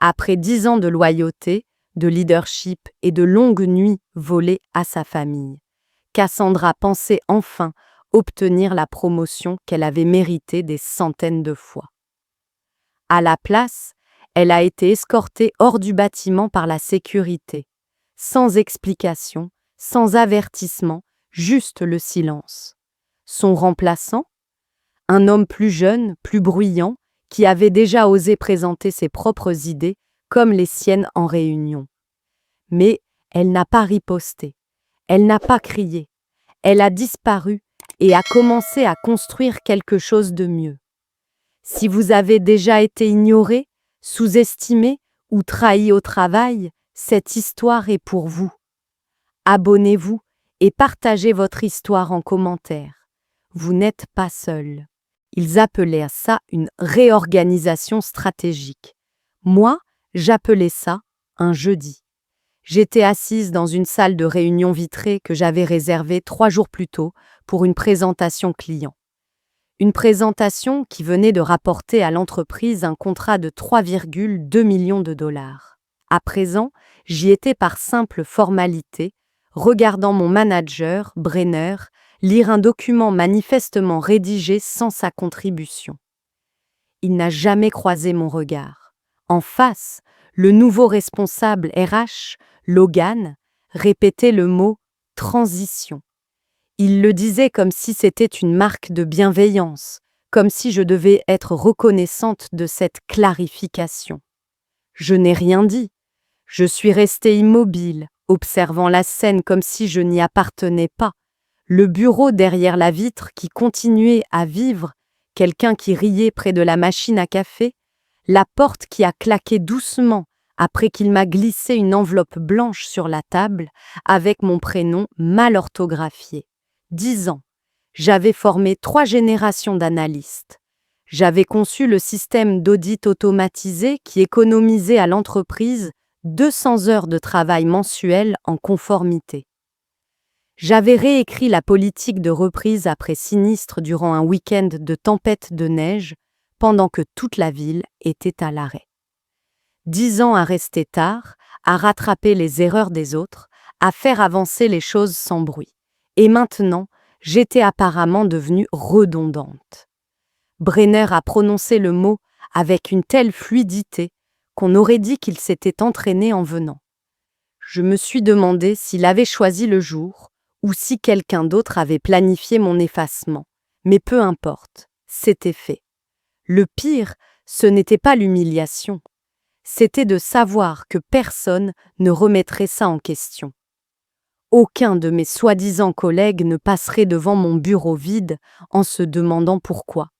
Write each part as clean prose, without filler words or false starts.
Après 10 ans de loyauté, de leadership et de longues nuits volées à sa famille, Cassandra pensait enfin obtenir la promotion qu'elle avait méritée des centaines de fois. À la place, elle a été escortée hors du bâtiment par la sécurité, sans explication, sans avertissement, juste le silence. Son remplaçant, un homme plus jeune, plus bruyant, qui avait déjà osé présenter ses propres idées comme les siennes en réunion. Mais elle n'a pas riposté, elle n'a pas crié, elle a disparu et a commencé à construire quelque chose de mieux. Si vous avez déjà été ignoré, sous-estimé ou trahi au travail, cette histoire est pour vous. Abonnez-vous et partagez votre histoire en commentaire. Vous n'êtes pas seul. Ils appelaient ça une réorganisation stratégique. Moi, j'appelais ça un jeudi. J'étais assise dans une salle de réunion vitrée que j'avais réservée 3 jours plus tôt pour une présentation client. Une présentation qui venait de rapporter à l'entreprise un contrat de 3,2 millions de dollars. À présent, j'y étais par simple formalité, regardant mon manager, Brenner, lire un document manifestement rédigé sans sa contribution. Il n'a jamais croisé mon regard. En face, le nouveau responsable RH, Logan, répétait le mot « transition ». Il le disait comme si c'était une marque de bienveillance, comme si je devais être reconnaissante de cette clarification. Je n'ai rien dit. Je suis restée immobile, observant la scène comme si je n'y appartenais pas. Le bureau derrière la vitre qui continuait à vivre, quelqu'un qui riait près de la machine à café, la porte qui a claqué doucement après qu'il m'a glissé une enveloppe blanche sur la table avec mon prénom mal orthographié. 10 ans. J'avais formé 3 générations d'analystes. J'avais conçu le système d'audit automatisé qui économisait à l'entreprise 200 heures de travail mensuel en conformité. J'avais réécrit la politique de reprise après sinistre durant un week-end de tempête de neige, pendant que toute la ville était à l'arrêt. 10 ans à rester tard, à rattraper les erreurs des autres, à faire avancer les choses sans bruit. Et maintenant, j'étais apparemment devenue redondante. Brenner a prononcé le mot avec une telle fluidité qu'on aurait dit qu'il s'était entraîné en venant. Je me suis demandé s'il avait choisi le jour ou si quelqu'un d'autre avait planifié mon effacement. Mais peu importe, c'était fait. Le pire, ce n'était pas l'humiliation. C'était de savoir que personne ne remettrait ça en question. Aucun de mes soi-disant collègues ne passerait devant mon bureau vide en se demandant pourquoi.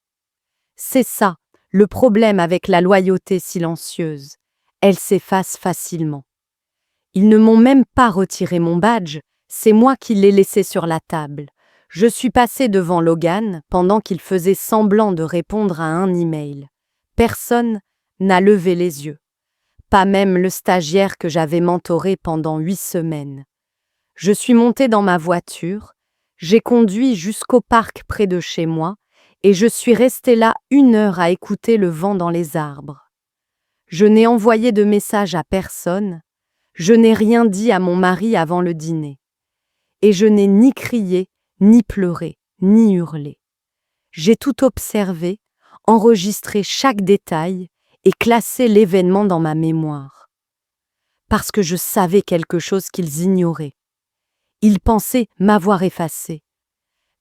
C'est ça, le problème avec la loyauté silencieuse. Elle s'efface facilement. Ils ne m'ont même pas retiré mon badge, c'est moi qui l'ai laissé sur la table. Je suis passée devant Logan pendant qu'il faisait semblant de répondre à un email. Personne n'a levé les yeux. Pas même le stagiaire que j'avais mentoré pendant 8 semaines. Je suis montée dans ma voiture, j'ai conduit jusqu'au parc près de chez moi et je suis restée là 1 heure à écouter le vent dans les arbres. Je n'ai envoyé de message à personne, je n'ai rien dit à mon mari avant le dîner. Et je n'ai ni crié, ni pleuré, ni hurlé. J'ai tout observé, enregistré chaque détail et classé l'événement dans ma mémoire. Parce que je savais quelque chose qu'ils ignoraient. Ils pensaient m'avoir effacé.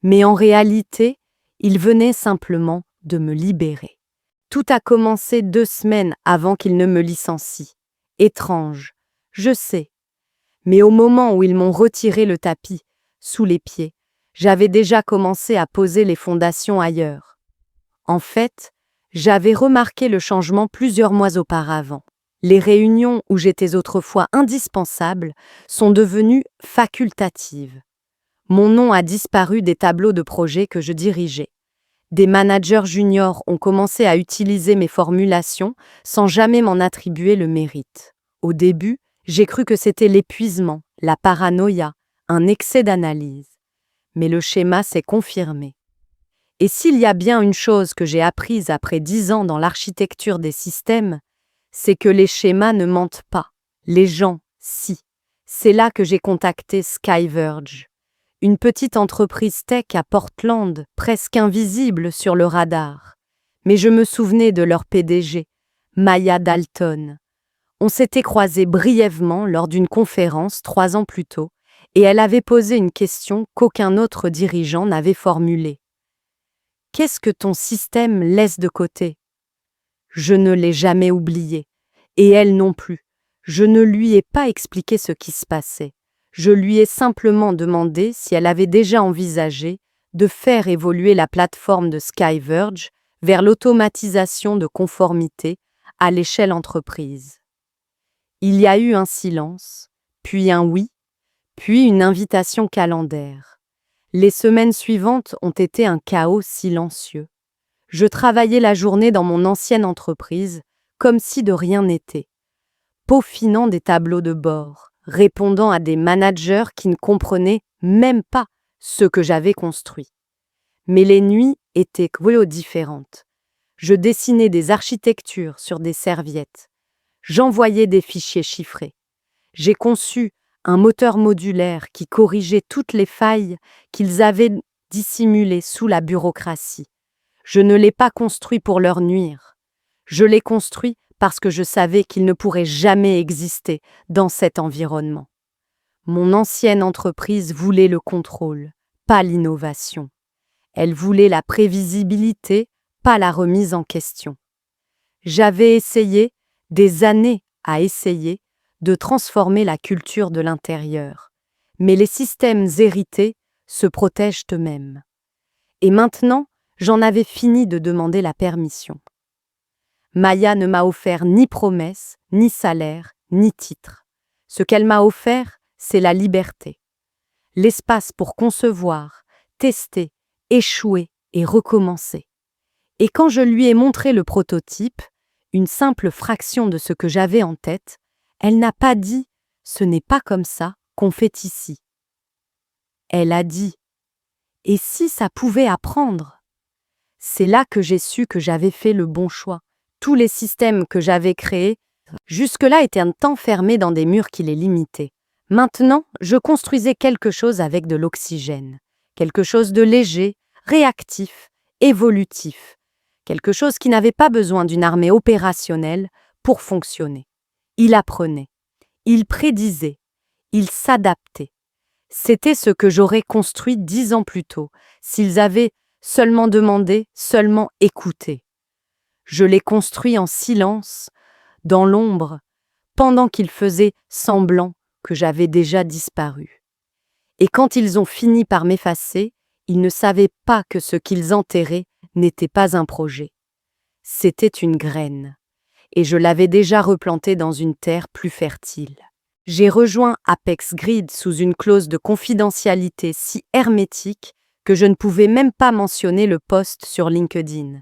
Mais en réalité, ils venaient simplement de me libérer. Tout a commencé 2 semaines avant qu'ils ne me licencient. Étrange, je sais. Mais au moment où ils m'ont retiré le tapis, sous les pieds, j'avais déjà commencé à poser les fondations ailleurs. En fait, j'avais remarqué le changement plusieurs mois auparavant. Les réunions où j'étais autrefois indispensable sont devenues facultatives. Mon nom a disparu des tableaux de projet que je dirigeais. Des managers juniors ont commencé à utiliser mes formulations sans jamais m'en attribuer le mérite. Au début, j'ai cru que c'était l'épuisement, la paranoïa, un excès d'analyse. Mais le schéma s'est confirmé. Et s'il y a bien une chose que j'ai apprise après 10 ans dans l'architecture des systèmes, c'est que les schémas ne mentent pas. Les gens, si. C'est là que j'ai contacté Skyverge, une petite entreprise tech à Portland, presque invisible sur le radar. Mais je me souvenais de leur PDG, Maya Dalton. On s'était croisés brièvement lors d'une conférence 3 ans plus tôt, et elle avait posé une question qu'aucun autre dirigeant n'avait formulée. Qu'est-ce que ton système laisse de côté? Je ne l'ai jamais oublié, et elle non plus. Je ne lui ai pas expliqué ce qui se passait. Je lui ai simplement demandé si elle avait déjà envisagé de faire évoluer la plateforme de Skyverge vers l'automatisation de conformité à l'échelle entreprise. Il y a eu un silence, puis un oui, puis une invitation calendaire. Les semaines suivantes ont été un chaos silencieux. Je travaillais la journée dans mon ancienne entreprise, comme si de rien n'était, peaufinant des tableaux de bord, répondant à des managers qui ne comprenaient même pas ce que j'avais construit. Mais les nuits étaient différentes. Je dessinais des architectures sur des serviettes. J'envoyais des fichiers chiffrés. J'ai conçu un moteur modulaire qui corrigeait toutes les failles qu'ils avaient dissimulées sous la bureaucratie. Je ne l'ai pas construit pour leur nuire. Je l'ai construit parce que je savais qu'ils ne pourraient jamais exister dans cet environnement. Mon ancienne entreprise voulait le contrôle, pas l'innovation. Elle voulait la prévisibilité, pas la remise en question. J'avais essayé, des années à essayer, de transformer la culture de l'intérieur. Mais les systèmes hérités se protègent eux-mêmes. Et maintenant, j'en avais fini de demander la permission. Maya ne m'a offert ni promesse, ni salaire, ni titre. Ce qu'elle m'a offert, c'est la liberté. L'espace pour concevoir, tester, échouer et recommencer. Et quand je lui ai montré le prototype, une simple fraction de ce que j'avais en tête, elle n'a pas dit « ce n'est pas comme ça qu'on fait ici ». Elle a dit « et si ça pouvait apprendre ?» C'est là que j'ai su que j'avais fait le bon choix. Tous les systèmes que j'avais créés, jusque-là étaient enfermés dans des murs qui les limitaient. Maintenant, je construisais quelque chose avec de l'oxygène, quelque chose de léger, réactif, évolutif, quelque chose qui n'avait pas besoin d'une armée opérationnelle pour fonctionner. Il apprenait, il prédisait, il s'adaptait. C'était ce que j'aurais construit 10 ans plus tôt, s'ils avaient seulement demandé, seulement écouté. Je l'ai construit en silence, dans l'ombre, pendant qu'ils faisaient semblant que j'avais déjà disparu. Et quand ils ont fini par m'effacer, ils ne savaient pas que ce qu'ils enterraient n'était pas un projet. C'était une graine, et je l'avais déjà replantée dans une terre plus fertile. J'ai rejoint Apex Grid sous une clause de confidentialité si hermétique que je ne pouvais même pas mentionner le post sur LinkedIn.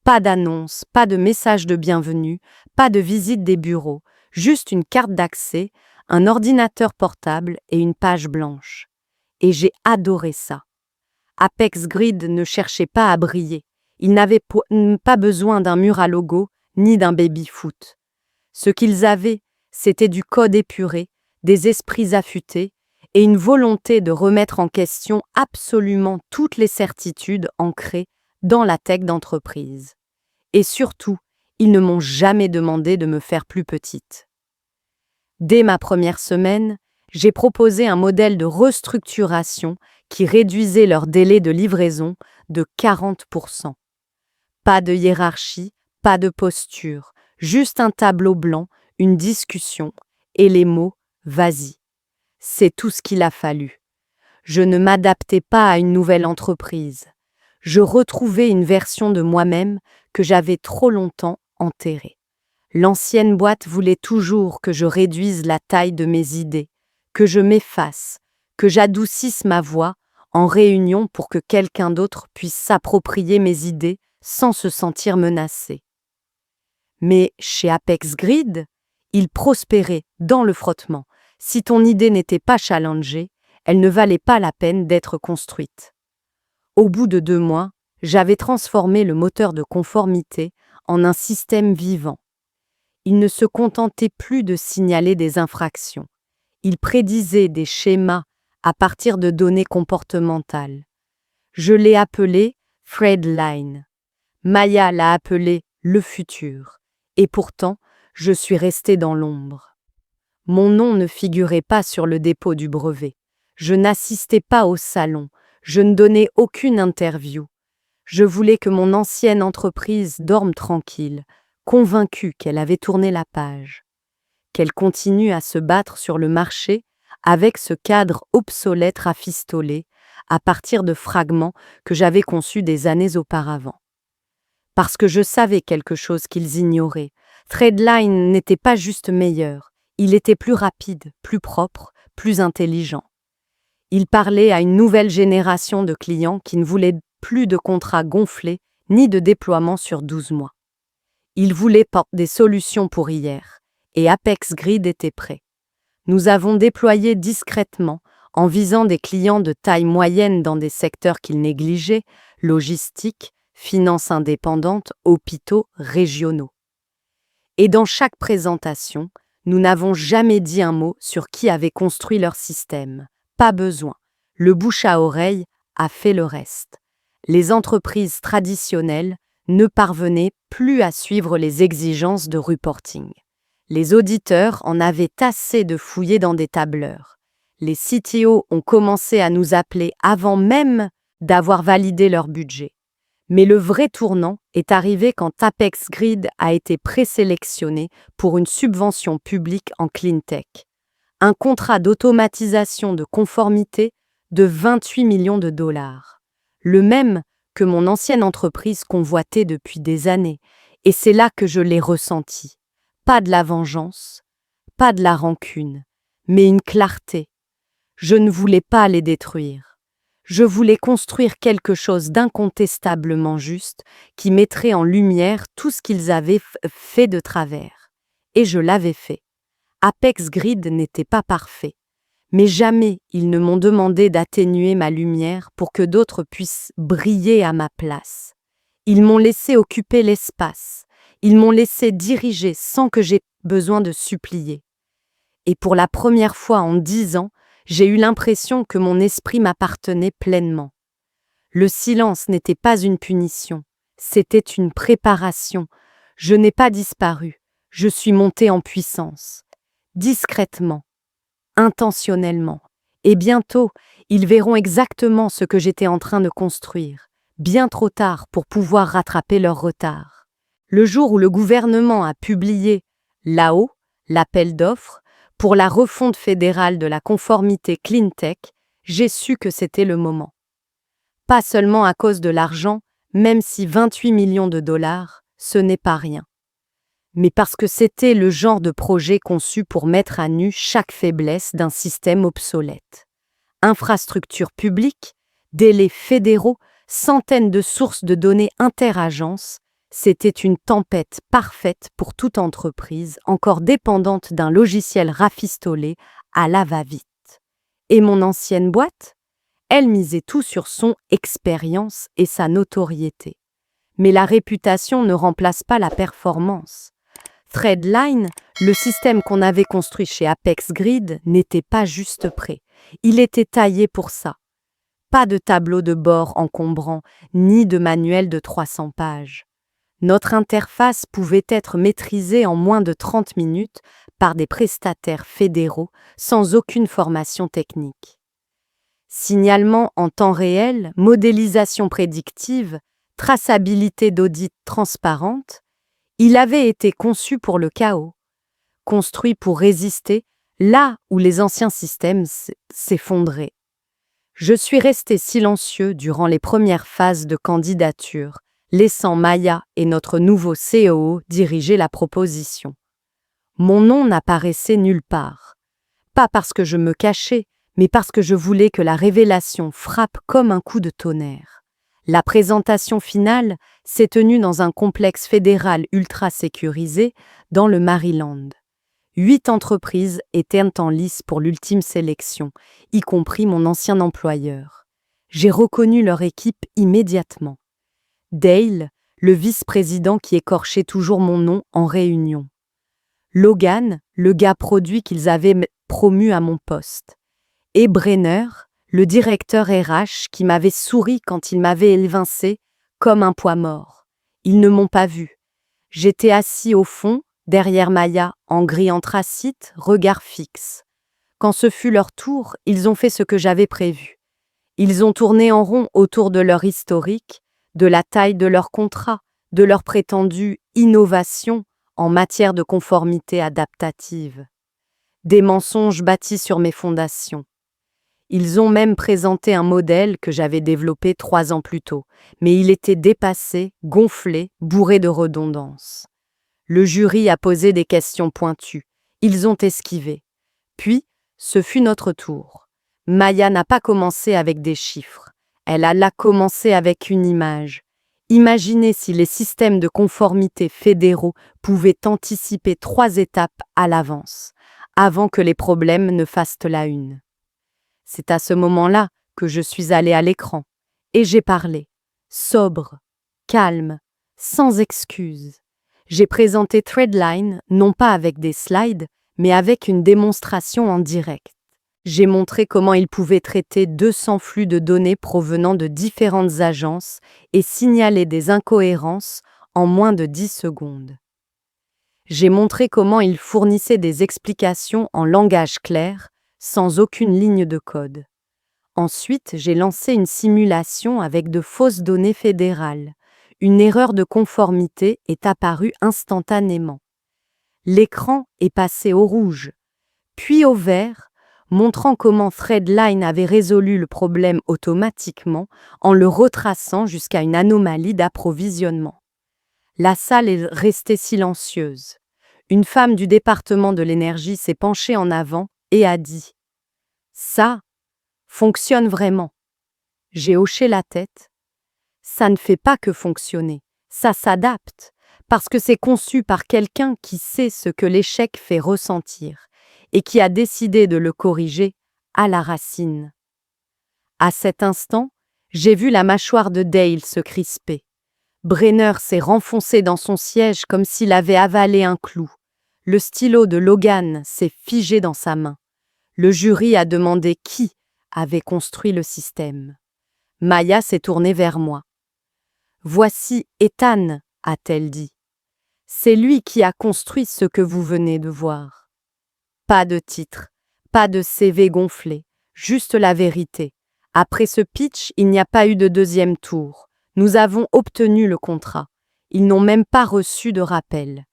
Pas d'annonce, pas de message de bienvenue, pas de visite des bureaux, juste une carte d'accès, un ordinateur portable et une page blanche. Et j'ai adoré ça. Apex Grid ne cherchait pas à briller. Ils n'avaient pas besoin d'un mur à logo ni d'un baby-foot. Ce qu'ils avaient, c'était du code épuré, des esprits affûtés et une volonté de remettre en question absolument toutes les certitudes ancrées dans la tech d'entreprise. Et surtout, ils ne m'ont jamais demandé de me faire plus petite. Dès ma première semaine, j'ai proposé un modèle de restructuration qui réduisait leur délai de livraison de 40%. Pas de hiérarchie, pas de posture, juste un tableau blanc, une discussion et les mots « vas-y ». C'est tout ce qu'il a fallu. Je ne m'adaptais pas à une nouvelle entreprise. Je retrouvais une version de moi-même que j'avais trop longtemps enterrée. L'ancienne boîte voulait toujours que je réduise la taille de mes idées, que je m'efface, que j'adoucisse ma voix en réunion pour que quelqu'un d'autre puisse s'approprier mes idées sans se sentir menacé. Mais chez Apex Grid, il prospérait dans le frottement. Si ton idée n'était pas challengée, elle ne valait pas la peine d'être construite. Au bout de 2 mois, j'avais transformé le moteur de conformité en un système vivant. Il ne se contentait plus de signaler des infractions. Il prédisait des schémas à partir de données comportementales. Je l'ai appelé Threadline. Maya l'a appelé le futur. Et pourtant, je suis restée dans l'ombre. Mon nom ne figurait pas sur le dépôt du brevet. Je n'assistais pas au salon. Je ne donnais aucune interview. Je voulais que mon ancienne entreprise dorme tranquille, convaincue qu'elle avait tourné la page. Qu'elle continue à se battre sur le marché avec ce cadre obsolète rafistolé à partir de fragments que j'avais conçus des années auparavant. Parce que je savais quelque chose qu'ils ignoraient. Threadline n'était pas juste meilleur, il était plus rapide, plus propre, plus intelligent. Il parlait à une nouvelle génération de clients qui ne voulaient plus de contrats gonflés ni de déploiement sur 12 mois. Il voulait des solutions pour hier, et Apex Grid était prêt. Nous avons déployé discrètement, en visant des clients de taille moyenne dans des secteurs qu'ils négligeaient, logistique, finances indépendantes, hôpitaux régionaux. Et dans chaque présentation, nous n'avons jamais dit un mot sur qui avait construit leur système. Pas besoin. Le bouche à oreille a fait le reste. Les entreprises traditionnelles ne parvenaient plus à suivre les exigences de reporting. Les auditeurs en avaient assez de fouiller dans des tableurs. Les CTO ont commencé à nous appeler avant même d'avoir validé leur budget. Mais le vrai tournant est arrivé quand Apex Grid a été présélectionné pour une subvention publique en clean tech. Un contrat d'automatisation de conformité de 28 millions de dollars. Le même que mon ancienne entreprise convoitait depuis des années, et c'est là que je l'ai ressenti. Pas de la vengeance, pas de la rancune, mais une clarté. Je ne voulais pas les détruire. Je voulais construire quelque chose d'incontestablement juste qui mettrait en lumière tout ce qu'ils avaient fait de travers. Et je l'avais fait. Apex Grid n'était pas parfait. Mais jamais ils ne m'ont demandé d'atténuer ma lumière pour que d'autres puissent briller à ma place. Ils m'ont laissé occuper l'espace. Ils m'ont laissé diriger sans que j'aie besoin de supplier. Et pour la première fois en 10 ans, j'ai eu l'impression que mon esprit m'appartenait pleinement. Le silence n'était pas une punition, c'était une préparation. Je n'ai pas disparu, je suis montée en puissance. Discrètement, intentionnellement. Et bientôt, ils verront exactement ce que j'étais en train de construire, bien trop tard pour pouvoir rattraper leur retard. Le jour où le gouvernement a publié, là-haut, l'appel d'offres, pour la refonte fédérale de la conformité Clean Tech, j'ai su que c'était le moment. Pas seulement à cause de l'argent, même si 28 millions de dollars, ce n'est pas rien. Mais parce que c'était le genre de projet conçu pour mettre à nu chaque faiblesse d'un système obsolète. Infrastructures publiques, délais fédéraux, centaines de sources de données interagences, c'était une tempête parfaite pour toute entreprise encore dépendante d'un logiciel rafistolé à la va-vite. Et mon ancienne boîte? Elle misait tout sur son expérience et sa notoriété. Mais la réputation ne remplace pas la performance. Threadline, le système qu'on avait construit chez Apex Grid, n'était pas juste prêt. Il était taillé pour ça. Pas de tableau de bord encombrant, ni de manuel de 300 pages. Notre interface pouvait être maîtrisée en moins de 30 minutes par des prestataires fédéraux sans aucune formation technique. Signalement en temps réel, modélisation prédictive, traçabilité d'audit transparente, il avait été conçu pour le chaos, construit pour résister là où les anciens systèmes s'effondraient. Je suis resté silencieux durant les premières phases de candidature, laissant Maya et notre nouveau COO diriger la proposition. Mon nom n'apparaissait nulle part. Pas parce que je me cachais, mais parce que je voulais que la révélation frappe comme un coup de tonnerre. La présentation finale s'est tenue dans un complexe fédéral ultra sécurisé dans le Maryland. 8 entreprises étaient en lice pour l'ultime sélection, y compris mon ancien employeur. J'ai reconnu leur équipe immédiatement. Dale, le vice-président qui écorchait toujours mon nom en réunion. Logan, le gars produit qu'ils avaient promu à mon poste. Et Brenner, le directeur RH qui m'avait souri quand il m'avait évincé comme un poids mort. Ils ne m'ont pas vu. J'étais assis au fond, derrière Maya, en gris anthracite, regard fixe. Quand ce fut leur tour, ils ont fait ce que j'avais prévu. Ils ont tourné en rond autour de leur historique, de la taille de leur contrat, de leur prétendue innovation en matière de conformité adaptative. Des mensonges bâtis sur mes fondations. Ils ont même présenté un modèle que j'avais développé 3 ans plus tôt, mais il était dépassé, gonflé, bourré de redondances. Le jury a posé des questions pointues. Ils ont esquivé. Puis, ce fut notre tour. Maya n'a pas commencé avec des chiffres. Elle a commencé avec une image. Imaginez si les systèmes de conformité fédéraux pouvaient anticiper 3 étapes à l'avance, avant que les problèmes ne fassent la une. C'est à ce moment-là que je suis allée à l'écran, et j'ai parlé, sobre, calme, sans excuses. J'ai présenté Threadline, non pas avec des slides, mais avec une démonstration en direct. J'ai montré comment il pouvait traiter 200 flux de données provenant de différentes agences et signaler des incohérences en moins de 10 secondes. J'ai montré comment il fournissait des explications en langage clair, sans aucune ligne de code. Ensuite, j'ai lancé une simulation avec de fausses données fédérales. Une erreur de conformité est apparue instantanément. L'écran est passé au rouge, puis au vert, montrant comment Threadline avait résolu le problème automatiquement en le retraçant jusqu'à une anomalie d'approvisionnement. La salle est restée silencieuse. Une femme du département de l'énergie s'est penchée en avant et a dit « Ça fonctionne vraiment ». J'ai hoché la tête. Ça ne fait pas que fonctionner, ça s'adapte, parce que c'est conçu par quelqu'un qui sait ce que l'échec fait ressentir et qui a décidé de le corriger à la racine. À cet instant, j'ai vu la mâchoire de Dale se crisper. Brenner s'est renfoncé dans son siège comme s'il avait avalé un clou. Le stylo de Logan s'est figé dans sa main. Le jury a demandé qui avait construit le système. Maya s'est tournée vers moi. « Voici Ethan », a-t-elle dit. « C'est lui qui a construit ce que vous venez de voir. » Pas de titre, pas de CV gonflé, juste la vérité. Après ce pitch, il n'y a pas eu de deuxième tour. Nous avons obtenu le contrat. Ils n'ont même pas reçu de rappel.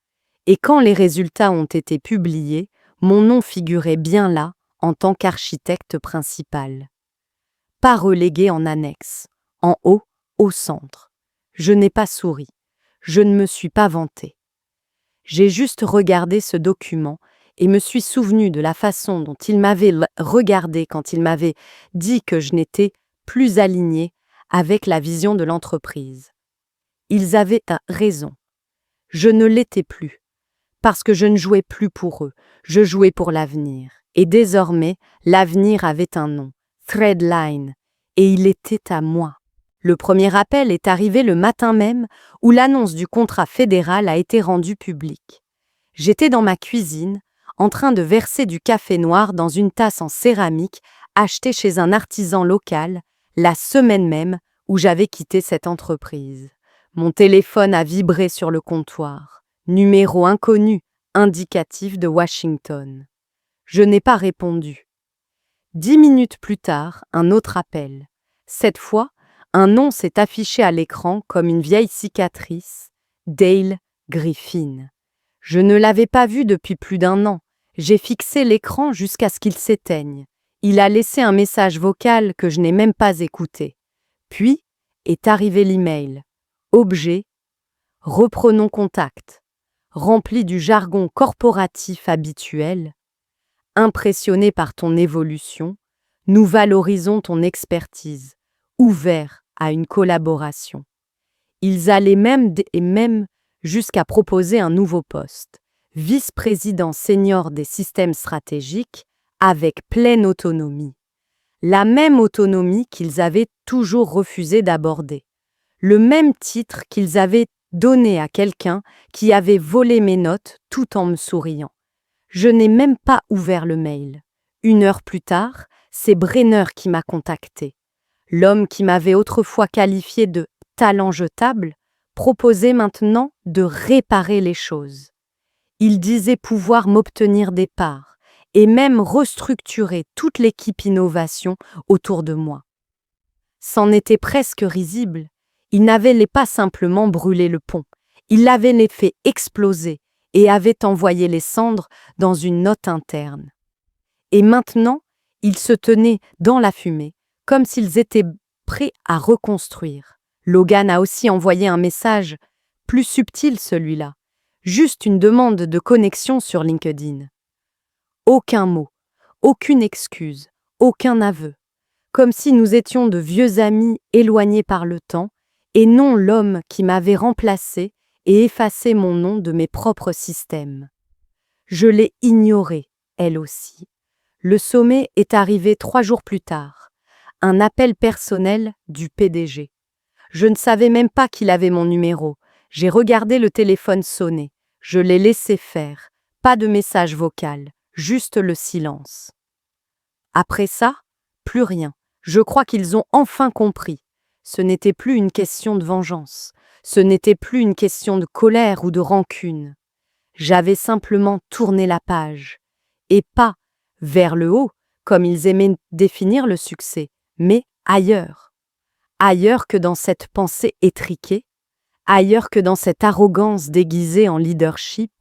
Et quand les résultats ont été publiés, mon nom figurait bien là en tant qu'architecte principal. Pas relégué en annexe, en haut, au centre. Je n'ai pas souri. Je ne me suis pas vanté. J'ai juste regardé ce document et me suis souvenu de la façon dont il m'avait regardé quand il m'avait dit que je n'étais plus aligné avec la vision de l'entreprise. Ils avaient raison. Je ne l'étais plus, parce que je ne jouais plus pour eux, je jouais pour l'avenir. Et désormais, l'avenir avait un nom, Threadline, et il était à moi. Le premier appel est arrivé le matin même où l'annonce du contrat fédéral a été rendue publique. J'étais dans ma cuisine, en train de verser du café noir dans une tasse en céramique achetée chez un artisan local, la semaine même où j'avais quitté cette entreprise. Mon téléphone a vibré sur le comptoir. Numéro inconnu, indicatif de Washington. Je n'ai pas répondu. 10 minutes plus tard, un autre appel. Cette fois, un nom s'est affiché à l'écran comme une vieille cicatrice, Dale Griffin. Je ne l'avais pas vu depuis plus d'1 an. J'ai fixé l'écran jusqu'à ce qu'il s'éteigne. Il a laissé un message vocal que je n'ai même pas écouté. Puis est arrivé l'email. Objet, reprenons contact. Rempli du jargon corporatif habituel. Impressionné par ton évolution, nous valorisons ton expertise, ouvert à une collaboration. Ils allaient même jusqu'à proposer un nouveau poste, vice-président senior des systèmes stratégiques, avec pleine autonomie. La même autonomie qu'ils avaient toujours refusé d'aborder. Le même titre qu'ils avaient donné à quelqu'un qui avait volé mes notes tout en me souriant. Je n'ai même pas ouvert le mail. 1 heure plus tard, c'est Brenner qui m'a contacté. L'homme qui m'avait autrefois qualifié de talent jetable proposait maintenant de réparer les choses. Il disait pouvoir m'obtenir des parts et même restructurer toute l'équipe innovation autour de moi. C'en était presque risible. Il n'avait pas simplement brûlé le pont, il l'avait fait exploser et avait envoyé les cendres dans une note interne. Et maintenant, ils se tenaient dans la fumée, comme s'ils étaient prêts à reconstruire. Logan a aussi envoyé un message, plus subtil celui-là, juste une demande de connexion sur LinkedIn. Aucun mot, aucune excuse, aucun aveu. Comme si nous étions de vieux amis éloignés par le temps, et non l'homme qui m'avait remplacé et effacé mon nom de mes propres systèmes. Je l'ai ignorée, elle aussi. Le sommet est arrivé 3 jours plus tard. Un appel personnel du PDG. Je ne savais même pas qu'il avait mon numéro. J'ai regardé le téléphone sonner. Je l'ai laissé faire. Pas de message vocal, juste le silence. Après ça, plus rien. Je crois qu'ils ont enfin compris. Ce n'était plus une question de vengeance. Ce n'était plus une question de colère ou de rancune. J'avais simplement tourné la page. Et pas vers le haut, comme ils aimaient définir le succès, mais ailleurs. Ailleurs que dans cette pensée étriquée, ailleurs que dans cette arrogance déguisée en leadership,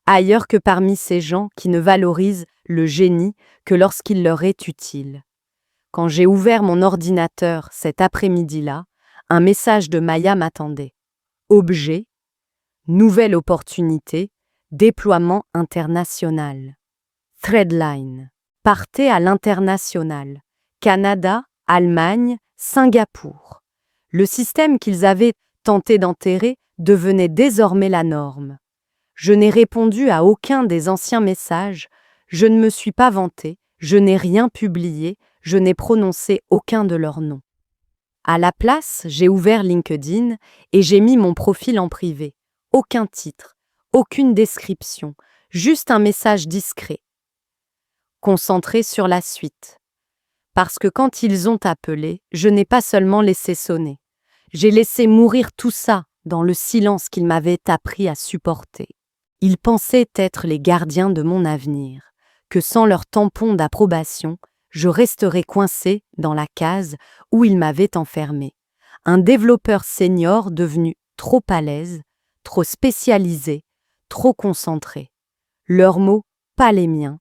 ailleurs que parmi ces gens qui ne valorisent le génie que lorsqu'il leur est utile. Quand j'ai ouvert mon ordinateur cet après-midi-là, un message de Maya m'attendait. Objet, nouvelle opportunité, déploiement international. Threadline. Partez à l'international. Canada, Allemagne, Singapour. Le système qu'ils avaient tenté d'enterrer devenait désormais la norme. Je n'ai répondu à aucun des anciens messages, je ne me suis pas vanté, je n'ai rien publié, je n'ai prononcé aucun de leurs noms. À la place, j'ai ouvert LinkedIn et j'ai mis mon profil en privé. Aucun titre, aucune description, juste un message discret. Concentré sur la suite. Parce que quand ils ont appelé, je n'ai pas seulement laissé sonner. J'ai laissé mourir tout ça dans le silence qu'ils m'avaient appris à supporter. Ils pensaient être les gardiens de mon avenir, que sans leur tampon d'approbation, je resterais coincé dans la case où ils m'avaient enfermé. Un développeur senior devenu trop à l'aise, trop spécialisé, trop concentré. Leurs mots, pas les miens.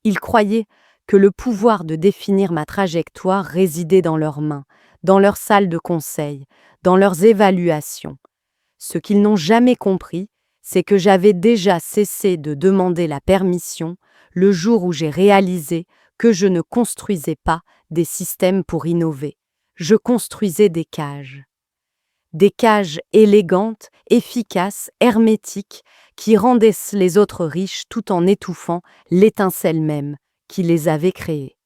Ils croyaient que le pouvoir de définir ma trajectoire résidait dans leurs mains, dans leurs salles de conseil, dans leurs évaluations. Ce qu'ils n'ont jamais compris, c'est que j'avais déjà cessé de demander la permission le jour où j'ai réalisé que je ne construisais pas des systèmes pour innover. Je construisais des cages. Des cages élégantes, efficaces, hermétiques, qui rendaient les autres riches tout en étouffant l'étincelle même qui les avait créées.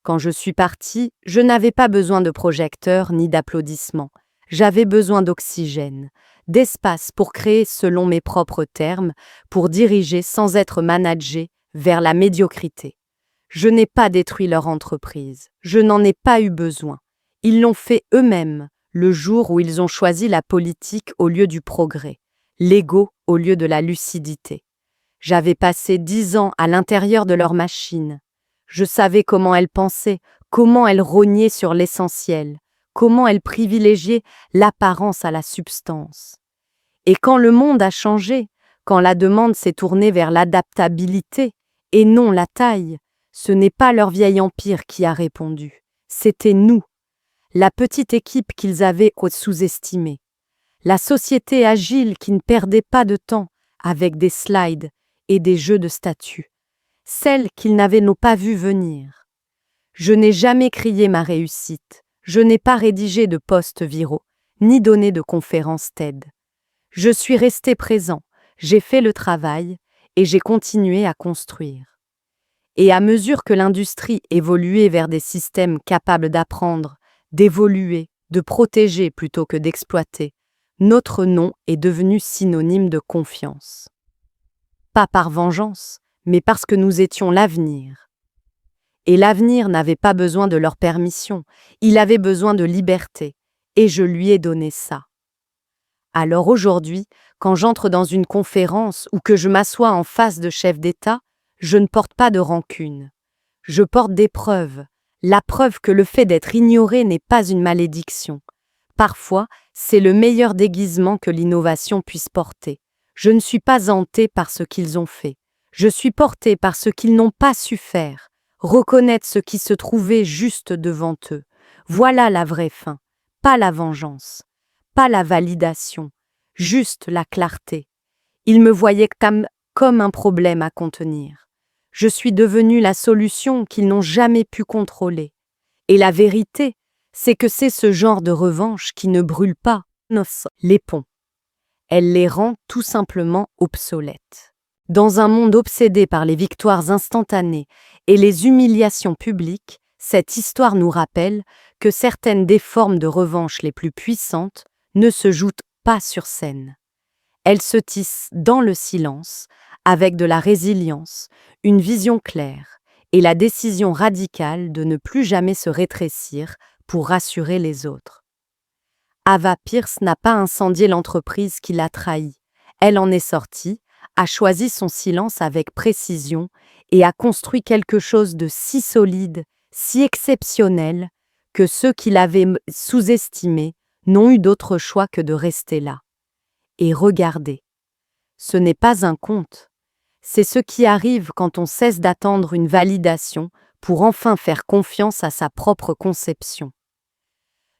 Quand je suis partie, je n'avais pas besoin de projecteurs ni d'applaudissements. J'avais besoin d'oxygène, d'espace pour créer selon mes propres termes, pour diriger sans être managé vers la médiocrité. Je n'ai pas détruit leur entreprise, je n'en ai pas eu besoin. Ils l'ont fait eux-mêmes, le jour où ils ont choisi la politique au lieu du progrès, l'ego au lieu de la lucidité. J'avais passé 10 ans à l'intérieur de leur machine. Je savais comment elles pensaient, comment elles rognaient sur l'essentiel, comment elles privilégiaient l'apparence à la substance. Et quand le monde a changé, quand la demande s'est tournée vers l'adaptabilité et non la taille, ce n'est pas leur vieil empire qui a répondu, c'était nous, la petite équipe qu'ils avaient sous-estimée, la société agile qui ne perdait pas de temps avec des slides et des jeux de statuts, celle qu'ils n'avaient pas vue venir. Je n'ai jamais crié ma réussite, je n'ai pas rédigé de posts viraux, ni donné de conférences TED. Je suis resté présent, j'ai fait le travail et j'ai continué à construire. Et à mesure que l'industrie évoluait vers des systèmes capables d'apprendre, d'évoluer, de protéger plutôt que d'exploiter, notre nom est devenu synonyme de confiance. Pas par vengeance, mais parce que nous étions l'avenir. Et l'avenir n'avait pas besoin de leur permission, il avait besoin de liberté, et je lui ai donné ça. Alors aujourd'hui, quand j'entre dans une conférence ou que je m'assois en face de chefs d'État, je ne porte pas de rancune. Je porte des preuves, la preuve que le fait d'être ignoré n'est pas une malédiction. Parfois, c'est le meilleur déguisement que l'innovation puisse porter. Je ne suis pas hantée par ce qu'ils ont fait. Je suis portée par ce qu'ils n'ont pas su faire, reconnaître ce qui se trouvait juste devant eux. Voilà la vraie fin, pas la vengeance, pas la validation, juste la clarté. Ils me voyaient comme un problème à contenir. Je suis devenue la solution qu'ils n'ont jamais pu contrôler. Et la vérité, c'est que c'est ce genre de revanche qui ne brûle pas les ponts. Elle les rend tout simplement obsolètes. Dans un monde obsédé par les victoires instantanées et les humiliations publiques, cette histoire nous rappelle que certaines des formes de revanche les plus puissantes ne se jouent pas sur scène. Elles se tissent dans le silence, avec de la résilience, une vision claire et la décision radicale de ne plus jamais se rétrécir pour rassurer les autres. Ava Pierce n'a pas incendié l'entreprise qui l'a trahie. Elle en est sortie, a choisi son silence avec précision et a construit quelque chose de si solide, si exceptionnel, que ceux qui l'avaient sous-estimé n'ont eu d'autre choix que de rester là. Et regardez, ce n'est pas un conte, c'est ce qui arrive quand on cesse d'attendre une validation pour enfin faire confiance à sa propre conception.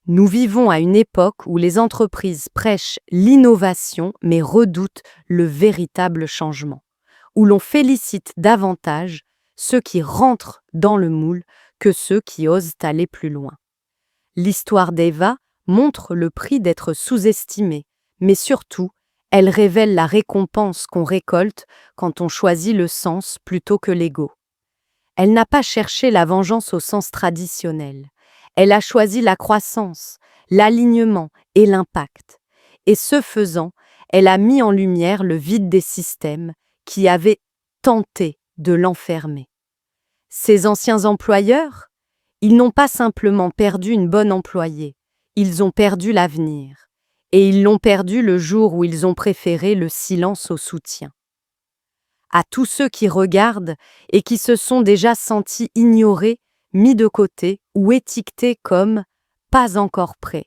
Nous vivons à une époque où les entreprises prêchent l'innovation mais redoutent le véritable changement, où l'on félicite davantage ceux qui rentrent dans le moule que ceux qui osent aller plus loin. L'histoire d'Eva montre le prix d'être sous-estimé, mais surtout, elle révèle la récompense qu'on récolte quand on choisit le sens plutôt que l'ego. Elle n'a pas cherché la vengeance au sens traditionnel. Elle a choisi la croissance, l'alignement et l'impact. Et ce faisant, elle a mis en lumière le vide des systèmes qui avaient tenté de l'enfermer. Ces anciens employeurs, ils n'ont pas simplement perdu une bonne employée, ils ont perdu l'avenir. Et ils l'ont perdu le jour où ils ont préféré le silence au soutien. À tous ceux qui regardent et qui se sont déjà sentis ignorés, mis de côté ou étiquetés comme « pas encore prêts ».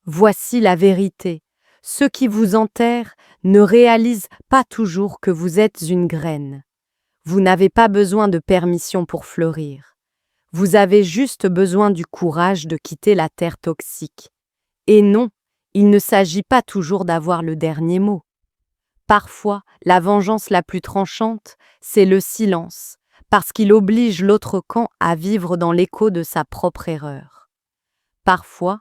Voici la vérité, ceux qui vous enterrent ne réalisent pas toujours que vous êtes une graine. Vous n'avez pas besoin de permission pour fleurir. Vous avez juste besoin du courage de quitter la terre toxique. Et non, il ne s'agit pas toujours d'avoir le dernier mot. Parfois, la vengeance la plus tranchante, c'est le silence, parce qu'il oblige l'autre camp à vivre dans l'écho de sa propre erreur. Parfois,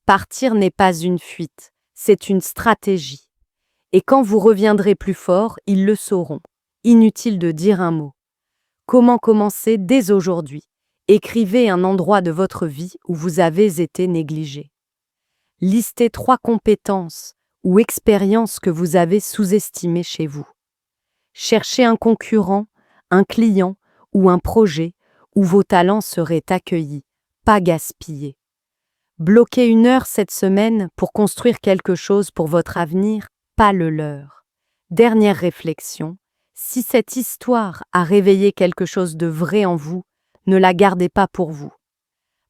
partir n'est pas une fuite, c'est une stratégie. Et quand vous reviendrez plus fort, ils le sauront. Inutile de dire un mot. Comment commencer dès aujourd'hui? Écrivez un endroit de votre vie où vous avez été négligé. Listez 3 compétences ou expériences que vous avez sous-estimées chez vous. Cherchez un concurrent, un client ou un projet où vos talents seraient accueillis, pas gaspillés. Bloquez 1 heure cette semaine pour construire quelque chose pour votre avenir, pas le leur. Dernière réflexion, si cette histoire a réveillé quelque chose de vrai en vous, ne la gardez pas pour vous.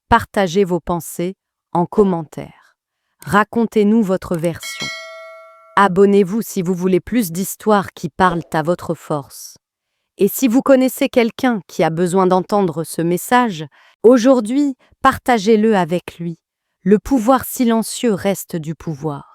Partagez vos pensées en commentaire. Racontez-nous votre version. Abonnez-vous si vous voulez plus d'histoires qui parlent à votre force. Et si vous connaissez quelqu'un qui a besoin d'entendre ce message, aujourd'hui, partagez-le avec lui. Le pouvoir silencieux reste du pouvoir.